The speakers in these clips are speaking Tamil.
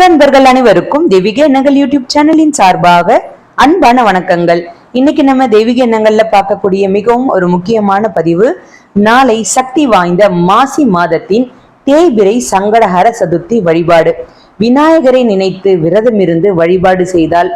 ஆன்மீக அன்பர்கள் அனைவருக்கும் தெய்வீக எண்ணங்கள் யூடியூப் சேனலின் சார்பாக அன்பான வணக்கங்கள். இன்னைக்கு நம்ம தெய்வீக எண்ணங்கள்ல பார்க்கக்கூடிய மிகவும் ஒரு முக்கியமான பதிவு, நாளை சக்தி வாய்ந்த மாசி மாதத்தின் தேய்பிறை சங்கடஹர சதுர்த்தி வழிபாடு. விநாயகரை நினைத்து விரதம் இருந்து வழிபாடு செய்தால்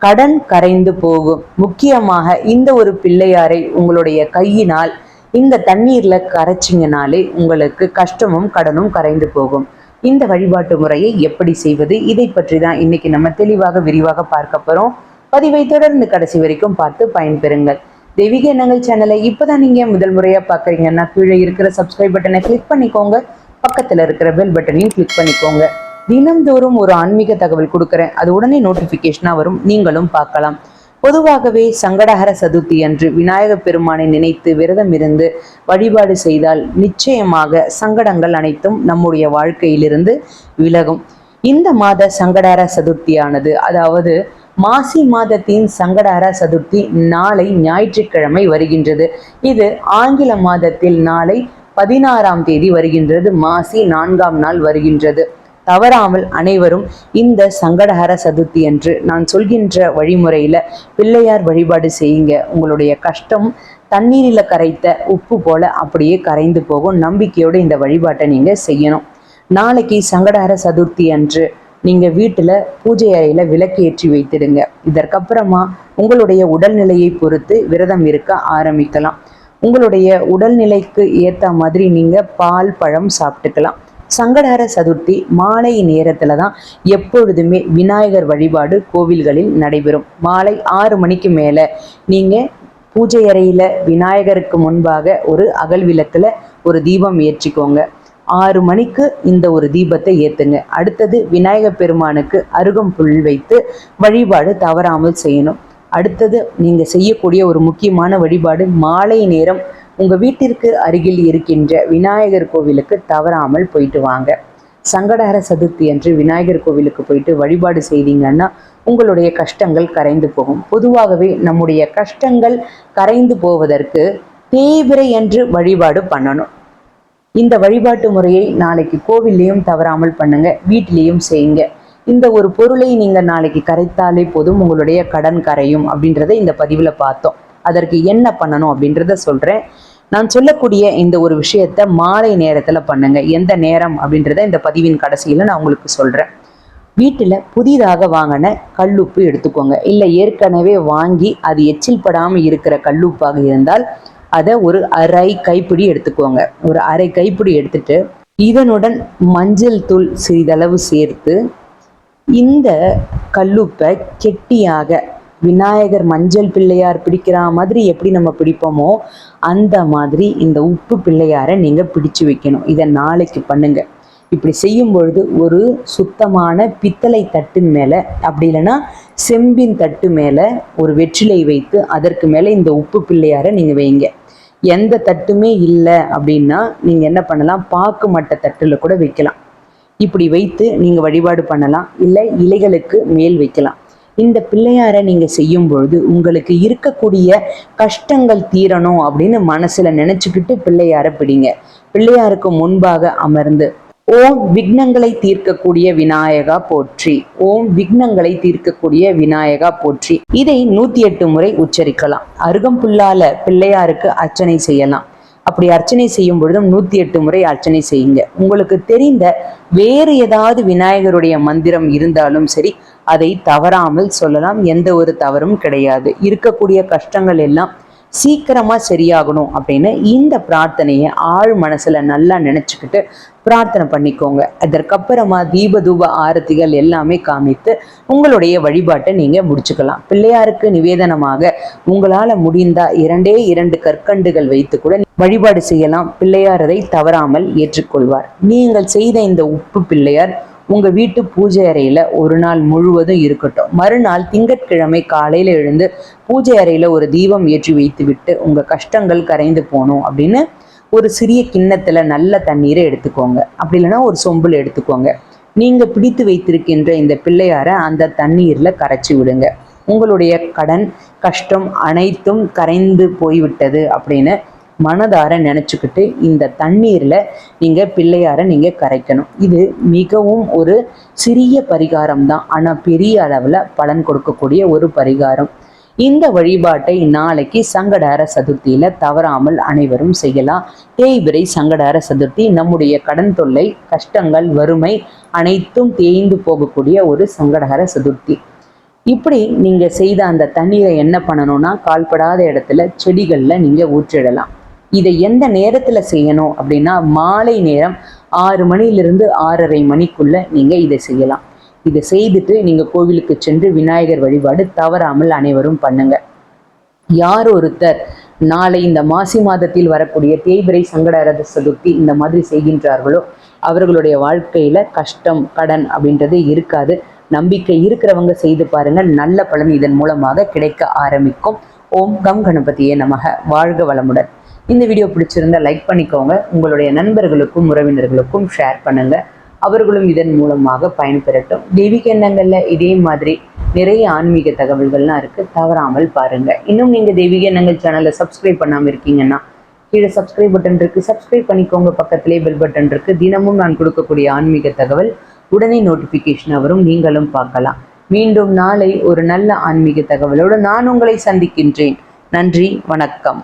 கடன் கரைந்து போகும். முக்கியமாக இந்த ஒரு பிள்ளையாரை உங்களுடைய கையினால் இந்த தண்ணீர்ல கரைச்சிங்கனாலே உங்களுக்கு கஷ்டமும் கடனும் கரைந்து போகும். இந்த வழிபாட்டு முறையை எப்படி செய்வது, இதை பற்றி தான் இன்னைக்கு நம்ம தெளிவாக விரிவாக பார்க்க போறோம். பதிவை தொடர்ந்து கடைசி வரைக்கும் பார்த்து பயன்பெறுங்கள். தெய்வீக எண்ணங்கள் சேனலை இப்பதான் நீங்க முதல் முறையா பாக்குறீங்கன்னா கீழே இருக்கிற சப்ஸ்கிரைப் பட்டனை கிளிக் பண்ணிக்கோங்க, பக்கத்துல இருக்கிற பெல் பட்டனையும் கிளிக் பண்ணிக்கோங்க. தினம்தோறும் ஒரு ஆன்மீக தகவல் கொடுக்குறேன், அது உடனே நோட்டிபிகேஷனா வரும், நீங்களும் பார்க்கலாம். பொதுவாகவே சங்கடஹர சதுர்த்தி அன்று விநாயகப் பெருமானை நினைத்து விரதம் இருந்து வழிபாடு செய்தால் நிச்சயமாக சங்கடங்கள் அனைத்தும் நம்முடைய வாழ்க்கையிலிருந்து விலகும். இந்த மாத சங்கடஹர சதுர்த்தியானது, அதாவது மாசி மாதத்தின் சங்கடஹர சதுர்த்தி நாளை ஞாயிற்றுக்கிழமை வருகின்றது. இது ஆங்கில மாதத்தில் நாளை 16ஆம் தேதி வருகின்றது. மாசி 4ஆம் நாள் வருகின்றது. தவறாமல் அனைவரும் இந்த சங்கடஹர சதுர்த்தி அன்று நான் சொல்கின்ற வழிமுறையில பிள்ளையார் வழிபாடு செய்யுங்க. உங்களுடைய கஷ்டம் தண்ணீரில கரைத்த உப்பு போல அப்படியே கரைந்து போகும். நம்பிக்கையோடு இந்த வழிபாட்டை நீங்க செய்யணும். நாளைக்கு சங்கடஹர சதுர்த்தி அன்று நீங்க வீட்டுல பூஜை அறையில விளக்கு ஏற்றி வைத்திடுங்க. இதற்கப்புறமா உங்களுடைய உடல்நிலையை பொறுத்து விரதம் இருக்க ஆரம்பிக்கலாம். உங்களுடைய உடல்நிலைக்கு ஏத்த மாதிரி நீங்க பால் பழம் சாப்பிட்டுக்கலாம். சங்கடஹர சதுர்த்தி மாலை நேரத்துல தான் எப்பொழுதுமே விநாயகர் வழிபாடு கோவில்களில் நடைபெறும். மாலை 6 மணிக்கு மேல நீங்க பூஜை அறையில விநாயகருக்கு முன்பாக ஒரு அகல் விளக்குல ஒரு தீபம் ஏற்றிக்கோங்க. 6 மணிக்கு இந்த ஒரு தீபத்தை ஏத்துங்க. அடுத்தது விநாயகர் பெருமானுக்கு அருகம்புல் வைத்து வழிபாடு தவறாமல் செய்யணும். அடுத்தது நீங்க செய்யக்கூடிய ஒரு முக்கியமான வழிபாடு, மாலை நேரம் உங்க வீட்டிற்கு அருகில் இருக்கின்ற விநாயகர் கோவிலுக்கு தவறாமல் போயிட்டு வாங்க. சங்கடஹர சதுர்த்தி அன்று விநாயகர் கோவிலுக்கு போயிட்டு வழிபாடு செய்தீங்கன்னா உங்களுடைய கஷ்டங்கள் கரைந்து போகும். பொதுவாகவே நம்முடைய கஷ்டங்கள் கரைந்து போவதற்கு தேய்பிறை அன்று வழிபாடு பண்ணணும். இந்த வழிபாட்டு முறையை நாளைக்கு கோவில்லையும் தவறாமல் பண்ணுங்க, வீட்டிலையும் செய்யுங்க. இந்த ஒரு பொருளை நீங்க நாளைக்கு கரைத்தாலே போதும், உங்களுடைய கடன் கரையும் அப்படின்றத இந்த பதிவுல பார்த்தோம். அதற்கு என்ன பண்ணணும் அப்படின்றத சொல்றேன். நான் சொல்லக்கூடிய இந்த ஒரு விஷயத்த மாலை நேரத்துல பண்ணுங்க. எந்த நேரம் அப்படின்றத இந்த பதிவின் கடைசியில நான் உங்களுக்கு சொல்றேன். வீட்டுல புதிதாக வாங்கின கல்லுப்பு எடுத்துக்கோங்க. இல்லை ஏற்கனவே வாங்கி அது எச்சில் படாம இருக்கிற கல்லுப்பாக இருந்தால் அதை ஒரு அரை கைப்பிடி எடுத்துக்கோங்க. ஒரு அரை கைப்பிடி எடுத்துட்டு இதனுடன் மஞ்சள் தூள் சிறிதளவு சேர்த்து இந்த கல்லுப்பை கெட்டியாக விநாயகர் மஞ்சள் பிள்ளையார் பிடிக்கிற மாதிரி எப்படி நம்ம பிடிப்போமோ அந்த மாதிரி இந்த உப்பு பிள்ளையாரை நீங்க பிடிச்சு வைக்கணும். இதை நாளைக்கு பண்ணுங்க. இப்படி செய்யும் பொழுது ஒரு சுத்தமான பித்தளை தட்டின் மேல, அப்படி இல்லைன்னா செம்பின் தட்டு மேல ஒரு வெற்றிலை வைத்து அதற்கு மேல இந்த உப்பு பிள்ளையாரை நீங்க வைங்க. எந்த தட்டுமே இல்லை அப்படின்னா நீங்க என்ன பண்ணலாம், பாக்கு மட்ட தட்டுல கூட வைக்கலாம். இப்படி வைத்து நீங்க வழிபாடு பண்ணலாம். இல்லை இலைகளுக்கு மேல் வைக்கலாம். இந்த பிள்ளையாரை நீங்க செய்யும் பொழுது உங்களுக்கு இருக்கக்கூடிய கஷ்டங்கள் தீரணும் அப்படின்னு மனசுல நினைச்சுக்கிட்டு பிள்ளையாரை பிடிங்க. பிள்ளையாருக்கு முன்பாக அமர்ந்து ஓம் விக்னங்களை தீர்க்கக்கூடிய விநாயகா போற்றி, ஓம் விக்னங்களை தீர்க்கக்கூடிய விநாயகா போற்றி, இதை 108 முறை உச்சரிக்கலாம். அருகம்புல்லால பிள்ளையாருக்கு அர்ச்சனை செய்யலாம். அப்படி அர்ச்சனை செய்யும் பொழுதும் 108 முறை அர்ச்சனை செய்யுங்க. உங்களுக்கு தெரிந்த வேறு ஏதாவது விநாயகருடைய மந்திரம் இருந்தாலும் சரி, அதை தவறாமல் சொல்லலாம். எந்த ஒரு தவறும் கிடையாது. இருக்கக்கூடிய கஷ்டங்கள் எல்லாம் சீக்கிரமா சரியாகணும் அப்படின்னு இந்த பிரார்த்தனையை ஆழ் மனசுல நல்லா நினைச்சுக்கிட்டு பிரார்த்தனை பண்ணிக்கோங்க. அதற்கப்புறமா தீப தூப ஆரத்திகள் எல்லாமே காமித்து உங்களுடைய வழிபாட்டை நீங்க முடிச்சுக்கலாம். பிள்ளையாருக்கு நிவேதனமாக உங்களால முடிந்தா 2 கற்கண்டுகள் வைத்து கூட வழிபாடு செய்யலாம். பிள்ளையார் அதை தவறாமல் ஏற்றுக்கொள்வார். நீங்கள் செய்த இந்த உப்பு பிள்ளையார் உங்க வீட்டு பூஜை அறையில ஒரு நாள் முழுவதும் இருக்கட்டும். மறுநாள் திங்கட்கிழமை காலையில எழுந்து பூஜை அறையில ஒரு தீபம் ஏற்றி வைத்து விட்டு உங்க கஷ்டங்கள் கரைந்து போகணும் அப்படின்னு ஒரு சிறிய கிண்ணத்துல நல்ல தண்ணீரை எடுத்துக்கோங்க. அப்படி இல்லைன்னா ஒரு சொம்புல எடுத்துக்கோங்க. நீங்க பிடித்து வைத்திருக்கின்ற இந்த பிள்ளையார அந்த தண்ணீர்ல கரைச்சி விடுங்க. உங்களுடைய கடன் கஷ்டம் அனைத்தும் கரைந்து போய்விட்டது அப்படின்னு மனதார நினைச்சுக்கிட்டு இந்த தண்ணீர்ல நீங்க பிள்ளையார நீங்க கரைக்கணும். இது மிகவும் ஒரு சிறிய பரிகாரம் தான், ஆனா பெரிய அளவுல பலன் கொடுக்கக்கூடிய ஒரு பரிகாரம். இந்த வழிபாட்டை நாளைக்கு சங்கடஹர சதுர்த்தியில தவறாமல் அனைவரும் செய்யலாம். தேய்பிறை சங்கடஹர சதுர்த்தி நம்முடைய கடன் தொல்லை, கஷ்டங்கள், வறுமை அனைத்தும் தேய்ந்து போகக்கூடிய ஒரு சங்கடஹர சதுர்த்தி. இப்படி நீங்க செய்த அந்த தண்ணீரை என்ன பண்ணணும்னா, கால்படாத இடத்துல செடிகள்ல நீங்க ஊற்றிடலாம். இதை எந்த நேரத்துல செய்யணும் அப்படின்னா, மாலை நேரம் 6 மணிலிருந்து 6:30 மணிக்குள்ள நீங்க இதை செய்யலாம். இதை செய்துட்டு நீங்க கோவிலுக்கு சென்று விநாயகர் வழிபாடு தவறாமல் அனைவரும் பண்ணுங்க. யார் ஒருத்தர் நாளை இந்த மாசி மாதத்தில் வரக்கூடிய தேய்பிறை சங்கடஹர சதுர்த்தி இந்த மாதிரி செய்கின்றார்களோ அவர்களுடைய வாழ்க்கையில கஷ்டம், கடன் அப்படின்றது இருக்காது. நம்பிக்கை இருக்கிறவங்க செய்து பாருங்க, நல்ல பலன் இதன் மூலமாக கிடைக்க ஆரம்பிக்கும். ஓம் கம் கணபதியே நமக. வாழ்க வளமுடன். இந்த வீடியோ பிடிச்சிருந்தா லைக் பண்ணிக்கோங்க. உங்களுடைய நண்பர்களுக்கும் உறவினர்களுக்கும் ஷேர் பண்ணுங்க, அவர்களும் இதன் மூலமாக பயன்பெறட்டும். தெய்வீக எண்ணங்கள்ல இதே மாதிரி நிறைய ஆன்மீக தகவல்கள்லாம் இருக்கு, தவறாமல் பாருங்க. இன்னும் நீங்க தெய்வீக எண்ணங்கள் சேனலை சப்ஸ்கிரைப் பண்ணாம இருக்கீங்கன்னா கீழே சப்ஸ்கிரைப் பட்டன் இருக்கு, சப்ஸ்கிரைப் பண்ணிக்கோங்க. பக்கத்திலே பெல் பட்டன் இருக்கு. தினமும் நான் கொடுக்கக்கூடிய ஆன்மீக தகவல் உடனே நோட்டிபிகேஷன் வரும், நீங்களும் பார்க்கலாம். மீண்டும் நாளை ஒரு நல்ல ஆன்மீக தகவலோடு நான் உங்களை சந்திக்கின்றேன். நன்றி, வணக்கம்.